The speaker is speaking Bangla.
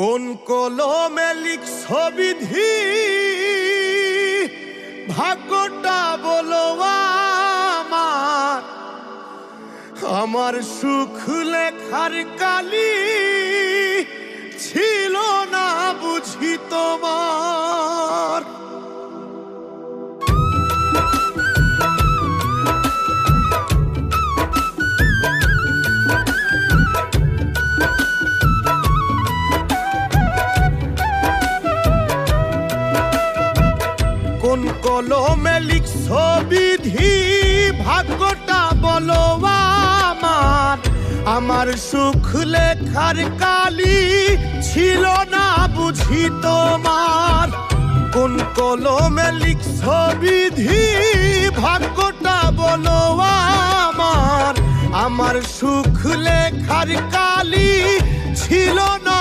কোন কলমে লিখছ বিধি, ভাগ্যটা বলো আমার। আমার সুখ লেখার কালি ছিল না বুঝি তোমার। কোন কলমে লিখছ বিধি, ভাগ্যটা বলো আমার। আমার সুখ লেখার কালি ছিল না বুঝি তোমার। কোন কলমে লিখছ বিধি, ভাগ্যটা বলো আমার। আমার সুখ লেখার কালি ছিল না